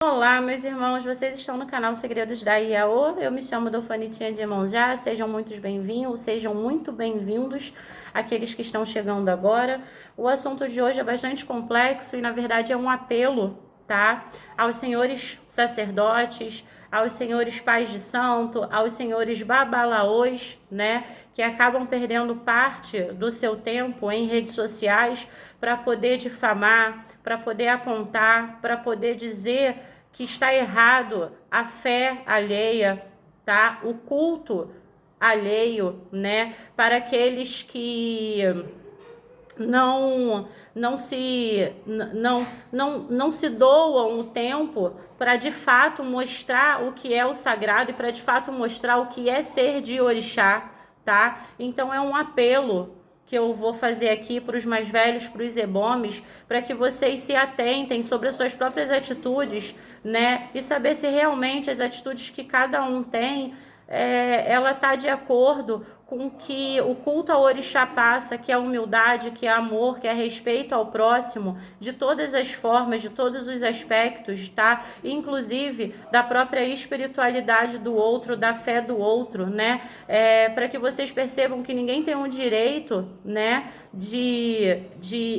Olá, meus irmãos, vocês estão no canal Segredos da Iaô. Eu me chamo Dofanitinha de Iemanjá. Sejam muito bem-vindos aqueles que estão chegando agora. O assunto de hoje é bastante complexo e, na verdade, é um apelo, tá? Aos senhores sacerdotes, aos senhores pais de santo, aos senhores babalaôs, né? Que acabam perdendo parte do seu tempo em redes sociais para poder difamar, para poder apontar, para poder dizer que está errado a fé alheia, tá? O culto alheio, né? Para aqueles que não se doam o tempo para de fato mostrar o que é o sagrado e para de fato mostrar o que é ser de orixá, tá? Então é um apelo que eu vou fazer aqui para os mais velhos, para os ebomes, para que vocês se atentem sobre as suas próprias atitudes, né? E saber se realmente as atitudes que cada um tem, ela está de acordo com que o culto ao orixá passa, que é humildade, que é amor, que é respeito ao próximo, de todas as formas, de todos os aspectos, tá? Inclusive da própria espiritualidade do outro, da fé do outro, né? Para que vocês percebam que ninguém tem o direito, né, de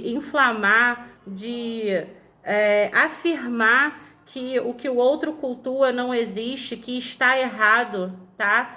inflamar, de afirmar que o que o outro cultua não existe, que está errado, tá?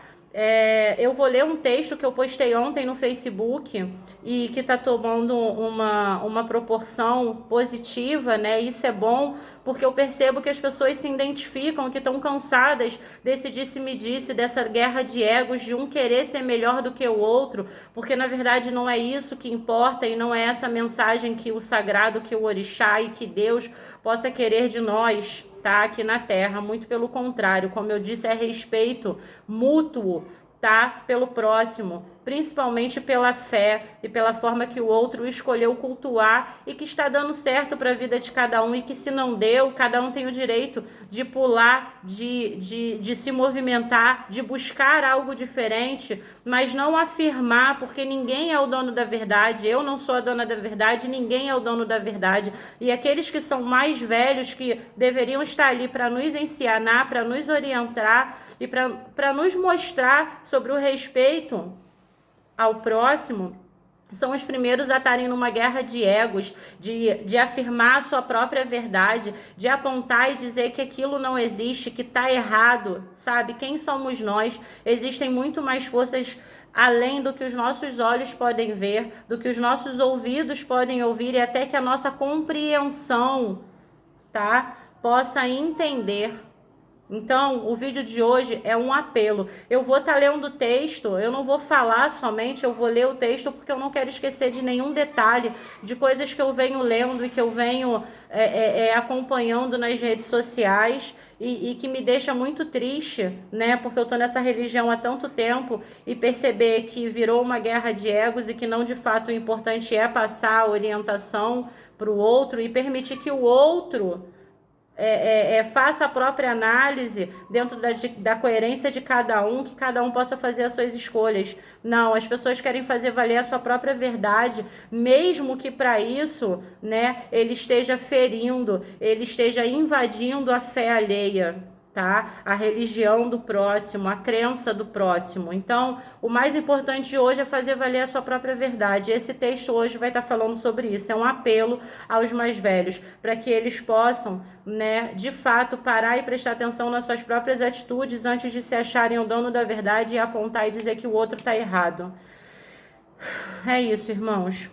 Eu vou ler um texto que eu postei ontem no Facebook e que está tomando uma proporção positiva, né? Isso é bom, porque eu percebo que as pessoas se identificam, que estão cansadas desse disse-me-disse, dessa guerra de egos, de um querer ser melhor do que o outro, porque na verdade não é isso que importa e não é essa mensagem que o sagrado, que o orixá e que Deus possa querer de nós, tá? Aqui na Terra, muito pelo contrário, como eu disse, é respeito mútuo, tá? Pelo próximo, principalmente pela fé e pela forma que o outro escolheu cultuar e que está dando certo para a vida de cada um, e que se não deu, cada um tem o direito de pular, de se movimentar, de buscar algo diferente, mas não afirmar, porque ninguém é o dono da verdade, eu não sou a dona da verdade, ninguém é o dono da verdade, e aqueles que são mais velhos, que deveriam estar ali para nos ensinar, para nos orientar e para nos mostrar sobre o respeito ao próximo, são os primeiros a estarem numa guerra de egos, de afirmar a sua própria verdade, de apontar e dizer que aquilo não existe, que está errado, sabe? Quem somos nós? Existem muito mais forças além do que os nossos olhos podem ver, do que os nossos ouvidos podem ouvir e até que a nossa compreensão, tá, possa entender. Então, o vídeo de hoje é um apelo. Eu vou estar lendo o texto, eu não vou falar somente, eu vou ler o texto porque eu não quero esquecer de nenhum detalhe, de coisas que eu venho lendo e que eu venho acompanhando nas redes sociais e que me deixa muito triste, né? Porque eu tô nessa religião há tanto tempo e perceber que virou uma guerra de egos e que não, de fato, o importante é passar a orientação para o outro e permitir que o outro faça a própria análise dentro da coerência de cada um, que cada um possa fazer as suas escolhas. Não, as pessoas querem fazer valer a sua própria verdade, mesmo que para isso, né, ele esteja ferindo, ele esteja invadindo a fé alheia, tá? A religião do próximo, a crença do próximo. Então, o mais importante hoje é fazer valer a sua própria verdade. Esse texto hoje vai estar falando sobre isso. É um apelo aos mais velhos, para que eles possam, né, de fato, parar e prestar atenção nas suas próprias atitudes antes de se acharem o dono da verdade e apontar e dizer que o outro está errado. É isso, irmãos.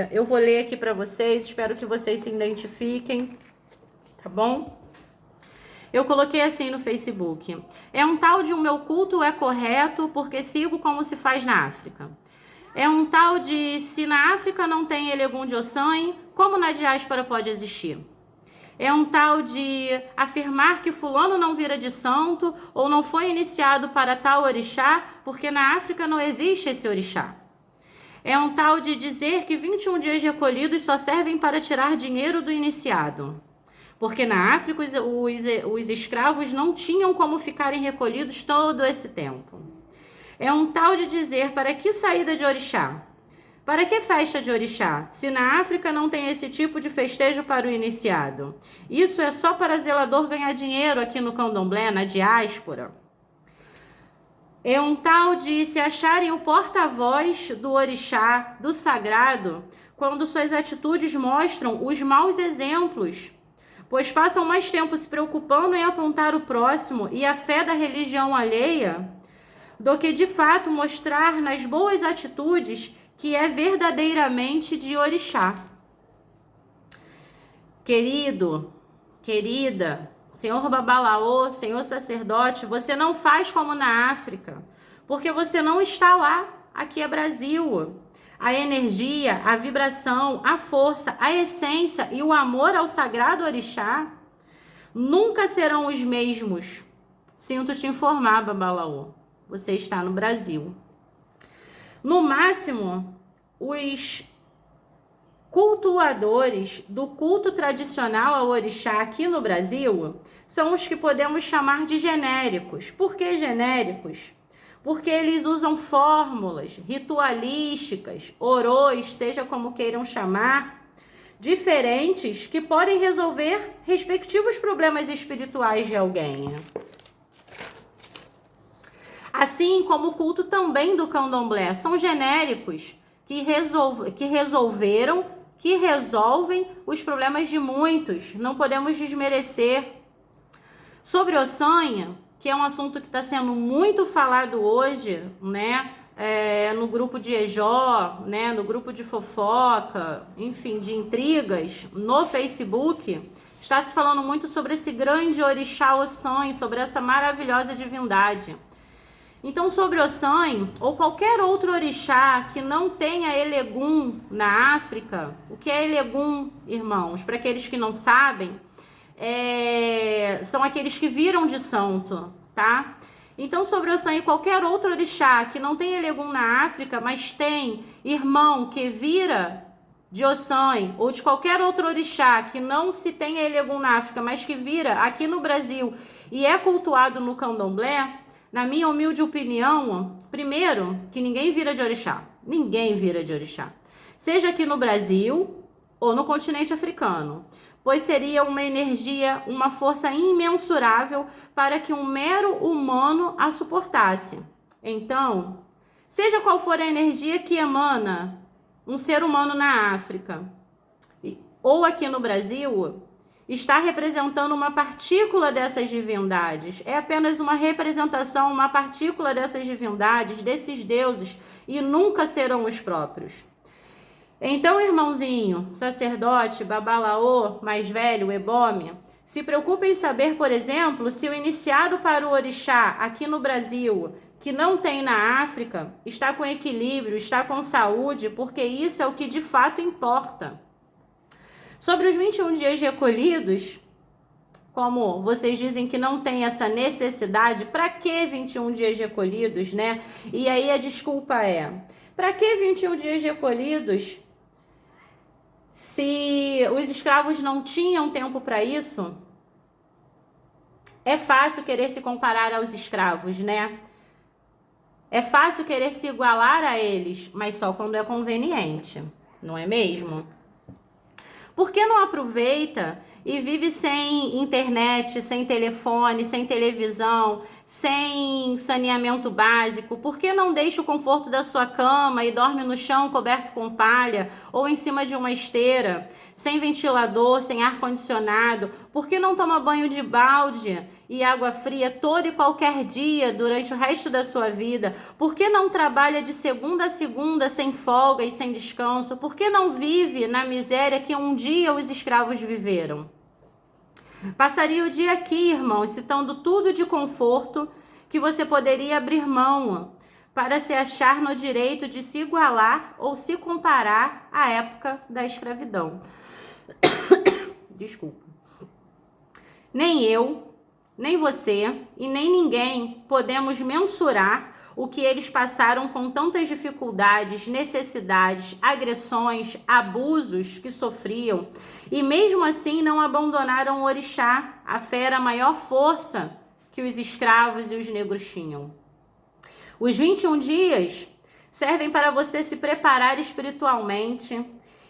Eu vou ler aqui para vocês, espero que vocês se identifiquem, tá bom? Eu coloquei assim no Facebook: é um tal de o meu culto é correto porque sigo como se faz na África. É um tal de se na África não tem Elegum de Ossan, como na diáspora pode existir. É um tal de afirmar que fulano não vira de santo ou não foi iniciado para tal orixá porque na África não existe esse orixá. É um tal de dizer que 21 dias recolhidos só servem para tirar dinheiro do iniciado. Porque na África os escravos não tinham como ficarem recolhidos todo esse tempo. É um tal de dizer para que saída de orixá? Para que festa de orixá, se na África não tem esse tipo de festejo para o iniciado? Isso é só para zelador ganhar dinheiro aqui no candomblé, na diáspora. É um tal de se acharem o porta-voz do orixá, do sagrado, quando suas atitudes mostram os maus exemplos, pois passam mais tempo se preocupando em apontar o próximo e a fé da religião alheia, do que de fato mostrar nas boas atitudes que é verdadeiramente de orixá. Querido, querida, senhor Babalaô, senhor sacerdote, você não faz como na África, porque você não está lá. Aqui é Brasil. A energia, a vibração, a força, a essência e o amor ao sagrado orixá nunca serão os mesmos. Sinto te informar, Babalaô, você está no Brasil. No máximo, os cultuadores do culto tradicional ao orixá aqui no Brasil são os que podemos chamar de genéricos. Por que genéricos? Porque eles usam fórmulas ritualísticas, orôs, seja como queiram chamar, diferentes que podem resolver respectivos problemas espirituais de alguém. Assim como o culto também do candomblé, são genéricos que resolvem os problemas de muitos. Não podemos desmerecer. Sobre Ossanha, que é um assunto que está sendo muito falado hoje, né? No grupo de Ejó, né? No grupo de fofoca, enfim, de intrigas, no Facebook, está se falando muito sobre esse grande orixá Ossanha, sobre essa maravilhosa divindade. Então, sobre Ossanha, ou qualquer outro orixá que não tenha Elegum na África, o que é Elegum, irmãos? Para aqueles que não sabem, são aqueles que viram de santo, tá? Então, sobre Ossanha e qualquer outro orixá que não tem Elegum na África, mas tem irmão que vira de Ossanha, ou de qualquer outro orixá que não se tem Elegum na África, mas que vira aqui no Brasil e é cultuado no candomblé, na minha humilde opinião, primeiro, que ninguém vira de orixá. Ninguém vira de orixá. Seja aqui no Brasil ou no continente africano. Pois seria uma energia, uma força imensurável para que um mero humano a suportasse. Então, seja qual for a energia que emana um ser humano na África ou aqui no Brasil, está representando uma partícula dessas divindades. É apenas uma representação, uma partícula dessas divindades, desses deuses, e nunca serão os próprios. Então, irmãozinho, sacerdote, babalaô, mais velho, ebome, se preocupe em saber, por exemplo, se o iniciado para o orixá aqui no Brasil, que não tem na África, está com equilíbrio, está com saúde, porque isso é o que de fato importa. Sobre os 21 dias recolhidos, como vocês dizem que não tem essa necessidade, para que 21 dias recolhidos, né? E aí a desculpa é, para que 21 dias recolhidos se os escravos não tinham tempo para isso? É fácil querer se comparar aos escravos, né? É fácil querer se igualar a eles, mas só quando é conveniente, não é mesmo? Por que não aproveita e vive sem internet, sem telefone, sem televisão, sem saneamento básico? Por que não deixa o conforto da sua cama e dorme no chão coberto com palha ou em cima de uma esteira, sem ventilador, sem ar-condicionado? Por que não toma banho de balde e água fria todo e qualquer dia durante o resto da sua vida? Por que não trabalha de segunda a segunda sem folga e sem descanso? Por que não vive na miséria que um dia os escravos viveram? Passaria o dia aqui, irmãos, citando tudo de conforto que você poderia abrir mão para se achar no direito de se igualar ou se comparar à época da escravidão. Desculpa. Nem eu, nem você e nem ninguém podemos mensurar o que eles passaram com tantas dificuldades, necessidades, agressões, abusos que sofriam, e mesmo assim não abandonaram o orixá. A fé era a maior força que os escravos e os negros tinham. Os 21 dias servem para você se preparar espiritualmente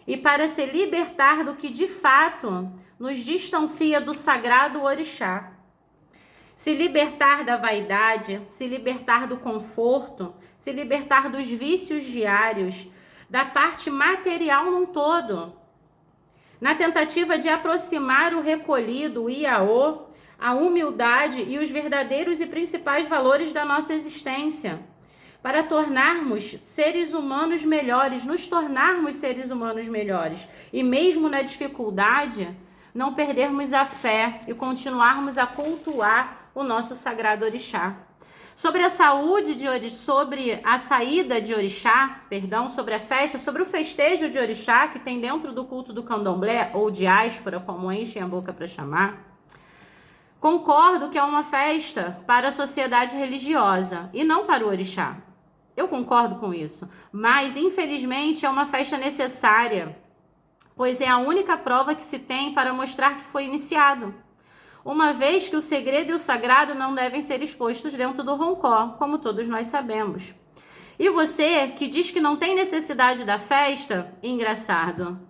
e para se libertar do que de fato nos distancia do sagrado orixá. Se libertar da vaidade, se libertar do conforto, se libertar dos vícios diários, da parte material num todo, na tentativa de aproximar o recolhido, o iaô, a humildade e os verdadeiros e principais valores da nossa existência, para tornarmos seres humanos melhores, nos tornarmos seres humanos melhores, e mesmo na dificuldade, não perdermos a fé e continuarmos a cultuar o nosso sagrado orixá. Sobre a saúde de orixá, sobre a saída de orixá, sobre a festa, sobre o festejo de orixá que tem dentro do culto do candomblé, ou diáspora, como enchem a boca para chamar, concordo que é uma festa para a sociedade religiosa e não para o orixá. Eu concordo com isso, mas infelizmente é uma festa necessária, pois é a única prova que se tem para mostrar que foi iniciado. Uma vez que o segredo e o sagrado não devem ser expostos dentro do roncó, como todos nós sabemos. E você que diz que não tem necessidade da festa, engraçado,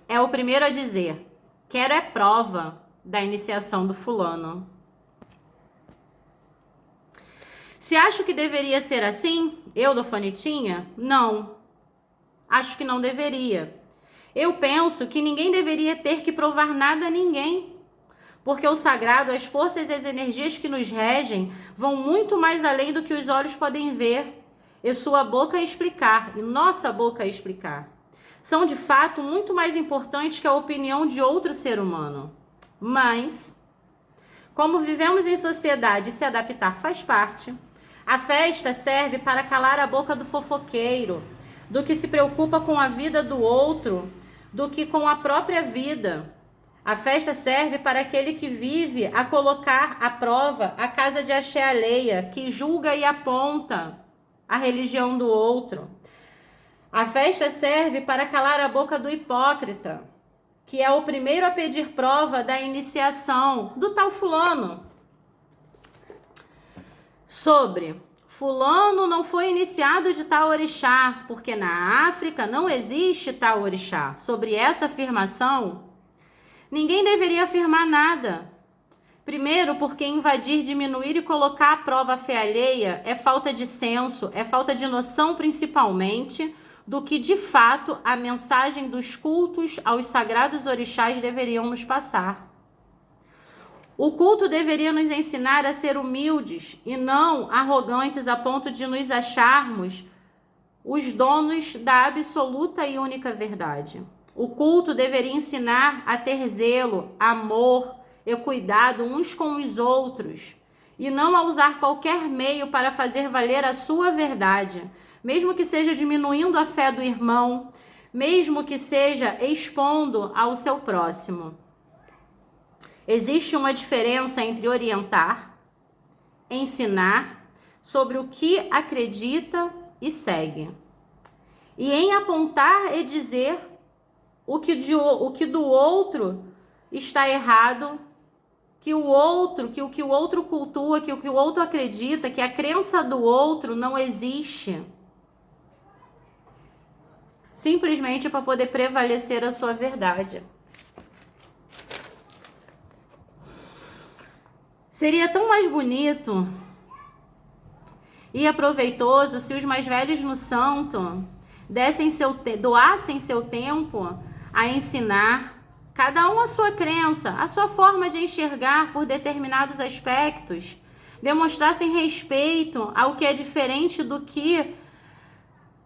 é o primeiro a dizer: quero é prova da iniciação do fulano. Se acho que deveria ser assim, eu do Fonitinha, não. Acho que não deveria. Eu penso que ninguém deveria ter que provar nada a ninguém. Porque o sagrado, as forças e as energias que nos regem vão muito mais além do que os olhos podem ver e sua boca explicar, e nossa boca explicar. São de fato muito mais importantes que a opinião de outro ser humano. Mas, como vivemos em sociedade e se adaptar faz parte, a festa serve para calar a boca do fofoqueiro, do que se preocupa com a vida do outro, do que com a própria vida. A festa serve para aquele que vive a colocar à prova a casa de axé alheia, que julga e aponta a religião do outro. A festa serve para calar a boca do hipócrita, que é o primeiro a pedir prova da iniciação do tal fulano. Sobre fulano não foi iniciado de tal orixá, porque na África não existe tal orixá. Sobre essa afirmação, ninguém deveria afirmar nada. Primeiro, porque invadir, diminuir e colocar à prova a fé alheia é falta de senso, é falta de noção principalmente do que de fato a mensagem dos cultos aos sagrados orixás deveriam nos passar. O culto deveria nos ensinar a ser humildes e não arrogantes a ponto de nos acharmos os donos da absoluta e única verdade. O culto deveria ensinar a ter zelo, amor e cuidado uns com os outros, e não a usar qualquer meio para fazer valer a sua verdade, mesmo que seja diminuindo a fé do irmão, mesmo que seja expondo ao seu próximo. Existe uma diferença entre orientar, ensinar sobre o que acredita e segue, e em apontar e dizer o que do outro está errado, que o que o outro cultua, que o que o outro acredita, que a crença do outro não existe. Simplesmente para poder prevalecer a sua verdade. Seria tão mais bonito e aproveitoso se os mais velhos no santo doassem seu tempo a ensinar, cada um a sua crença, a sua forma de enxergar por determinados aspectos, demonstrassem respeito ao que é diferente do que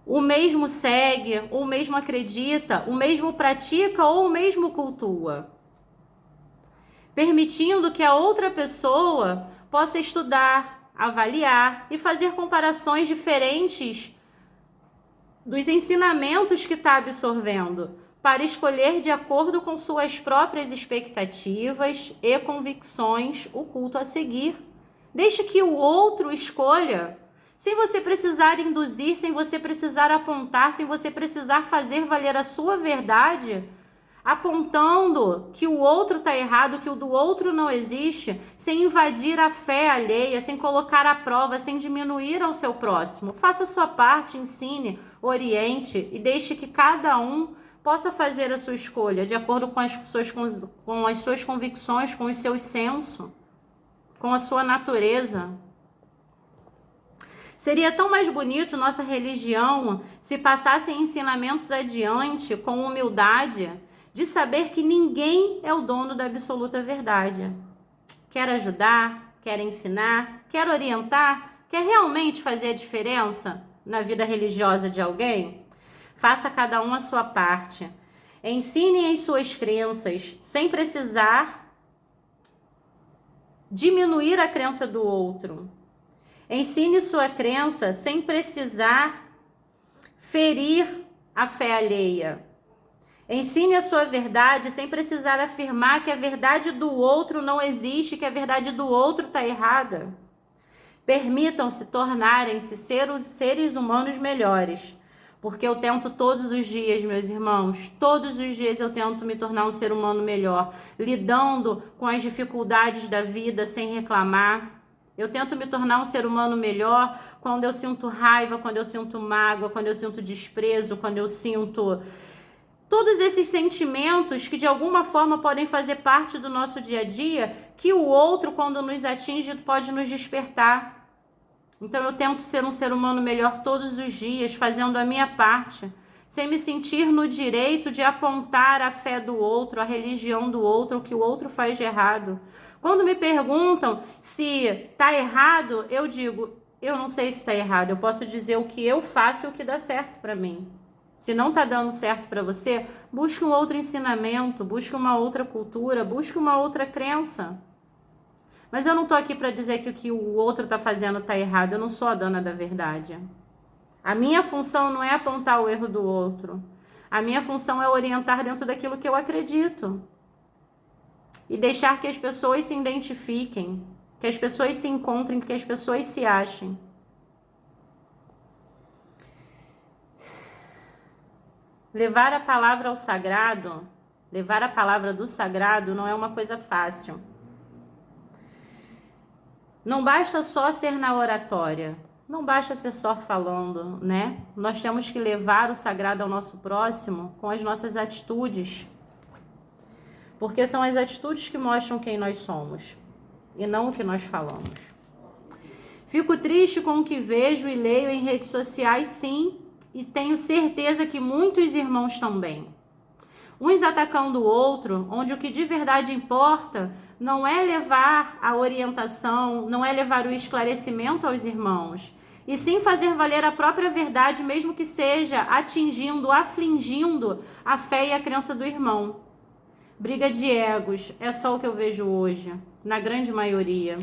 o mesmo segue, o mesmo acredita, o mesmo pratica ou o mesmo cultua, permitindo que a outra pessoa possa estudar, avaliar e fazer comparações diferentes dos ensinamentos que está absorvendo, para escolher de acordo com suas próprias expectativas e convicções o culto a seguir. Deixe que o outro escolha, sem você precisar induzir, sem você precisar apontar, sem você precisar fazer valer a sua verdade apontando que o outro está errado, que o do outro não existe, sem invadir a fé alheia, sem colocar à prova, sem diminuir ao seu próximo. Faça a sua parte, ensine, oriente e deixe que cada um possa fazer a sua escolha de acordo com as suas convicções, com os seus sensos, com a sua natureza. Seria tão mais bonito nossa religião se passassem ensinamentos adiante com humildade, de saber que ninguém é o dono da absoluta verdade. Quer ajudar, quer ensinar, quer orientar, quer realmente fazer a diferença na vida religiosa de alguém? Faça cada um a sua parte. Ensine as suas crenças, sem precisar diminuir a crença do outro. Ensine sua crença sem precisar ferir a fé alheia. Ensine a sua verdade sem precisar afirmar que a verdade do outro não existe, que a verdade do outro está errada. Permitam-se tornarem-se seres humanos melhores, porque eu tento todos os dias, meus irmãos, todos os dias eu tento me tornar um ser humano melhor, lidando com as dificuldades da vida sem reclamar. Eu tento me tornar um ser humano melhor quando eu sinto raiva, quando eu sinto mágoa, quando eu sinto desprezo, quando eu sinto todos esses sentimentos que de alguma forma podem fazer parte do nosso dia a dia, que o outro, quando nos atinge, pode nos despertar. Então eu tento ser um ser humano melhor todos os dias, fazendo a minha parte, sem me sentir no direito de apontar a fé do outro, a religião do outro, o que o outro faz de errado. Quando me perguntam se está errado, eu digo, eu não sei se está errado, eu posso dizer o que eu faço e o que dá certo para mim. Se não está dando certo para você, busque um outro ensinamento, busque uma outra cultura, busque uma outra crença. Mas eu não estou aqui para dizer que o que o outro está fazendo está errado, eu não sou a dona da verdade. A minha função não é apontar o erro do outro. A minha função é orientar dentro daquilo que eu acredito. E deixar que as pessoas se identifiquem, que as pessoas se encontrem, que as pessoas se achem. Levar a palavra ao sagrado, levar a palavra do sagrado não é uma coisa fácil. Não basta só ser na oratória, não basta ser só falando, né? Nós temos que levar o sagrado ao nosso próximo com as nossas atitudes. Porque são as atitudes que mostram quem nós somos e não o que nós falamos. Fico triste com o que vejo e leio em redes sociais, sim, e tenho certeza que muitos irmãos também. Uns atacando o outro, onde o que de verdade importa não é levar a orientação, não é levar o esclarecimento aos irmãos, e sim fazer valer a própria verdade, mesmo que seja atingindo, afligindo a fé e a crença do irmão. Briga de egos, é só o que eu vejo hoje, na grande maioria.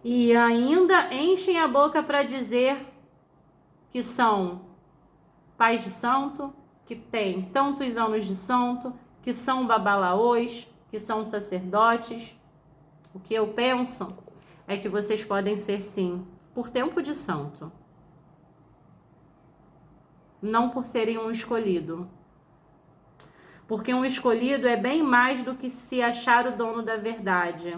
E ainda enchem a boca para dizer que são pais de santo, que têm tantos anos de santo, que são babalaôs, que são sacerdotes. O que eu penso é que vocês podem ser, sim, por tempo de santo. Não por serem um escolhido. Porque um escolhido é bem mais do que se achar o dono da verdade,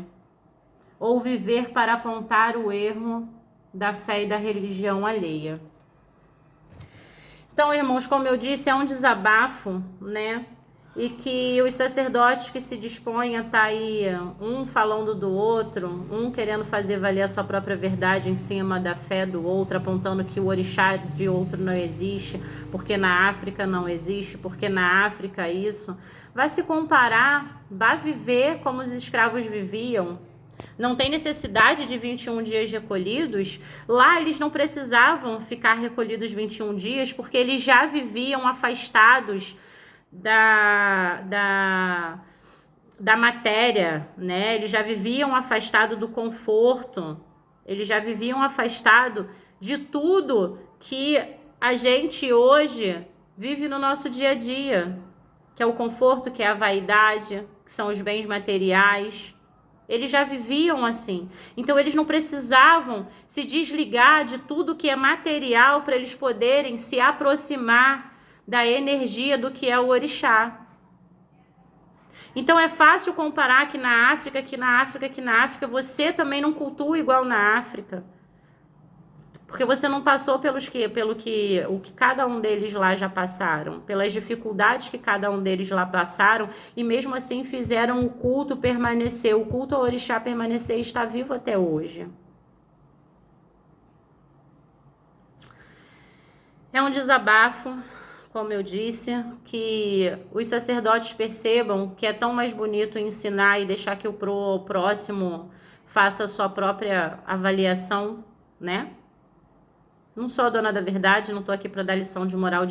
ou viver para apontar o erro da fé e da religião alheia. Então, irmãos, como eu disse, é um desabafo, né? E que os sacerdotes que se dispõem a estar aí, um falando do outro, um querendo fazer valer a sua própria verdade em cima da fé do outro, apontando que o orixá de outro não existe, porque na África não existe, porque na África isso, vai se comparar, vai viver como os escravos viviam. Não tem necessidade de 21 dias recolhidos. Lá eles não precisavam ficar recolhidos 21 dias, porque eles já viviam afastados da matéria, né? Eles já viviam afastados do conforto, eles já viviam afastados de tudo que a gente hoje vive no nosso dia a dia, que é o conforto, que é a vaidade, que são os bens materiais. Eles já viviam assim. Então, eles não precisavam se desligar de tudo que é material para eles poderem se aproximar da energia do que é o orixá. Então é fácil comparar que na África, você também não cultua igual na África. Porque você não passou o que cada um deles lá já passaram, pelas dificuldades que cada um deles lá passaram, e mesmo assim fizeram o culto permanecer, o culto ao orixá permanecer e está vivo até hoje. É um desabafo, como eu disse, que os sacerdotes percebam que é tão mais bonito ensinar e deixar que o próximo faça a sua própria avaliação, né? Não sou a dona da verdade, não tô aqui para dar lição de moral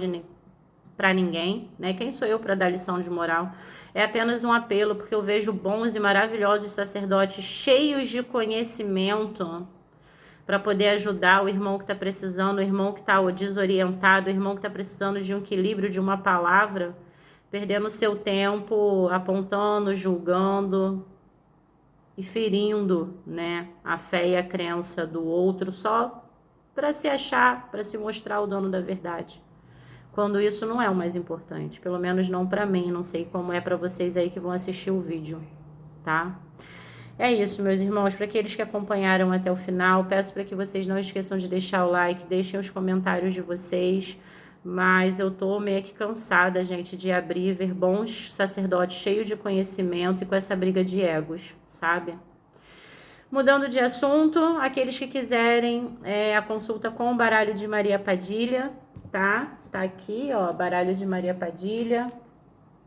para ninguém, né? Quem sou eu para dar lição de moral? É apenas um apelo, porque eu vejo bons e maravilhosos sacerdotes cheios de conhecimento para poder ajudar o irmão que está precisando, o irmão que está desorientado, o irmão que está precisando de um equilíbrio, de uma palavra, perdendo seu tempo, apontando, julgando e ferindo, né, a fé e a crença do outro só para se achar, para se mostrar o dono da verdade. Quando isso não é o mais importante, pelo menos não para mim, não sei como é para vocês aí que vão assistir o vídeo, tá? É isso, meus irmãos, para aqueles que acompanharam até o final, peço para que vocês não esqueçam de deixar o like, deixem os comentários de vocês, mas eu tô meio que cansada, gente, de abrir e ver bons sacerdotes cheios de conhecimento e com essa briga de egos, sabe? Mudando de assunto, aqueles que quiserem a consulta com o baralho de Maria Padilha, tá? Tá aqui, ó, baralho de Maria Padilha,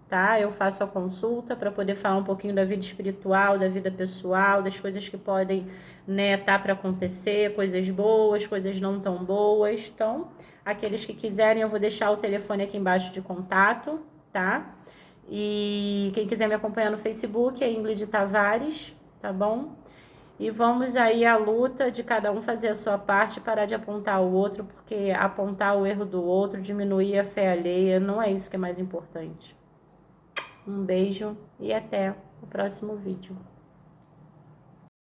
tá? Eu faço a consulta para poder falar um pouquinho da vida espiritual, da vida pessoal, das coisas que podem, né, tá para acontecer, coisas boas, coisas não tão boas. Então, aqueles que quiserem, eu vou deixar o telefone aqui embaixo de contato, tá? E quem quiser me acompanhar no Facebook é Ingrid Tavares, tá bom? E vamos aí à luta de cada um fazer a sua parte, parar de apontar o outro, porque apontar o erro do outro, diminuir a fé alheia, não é isso que é mais importante. Um beijo e até o próximo vídeo.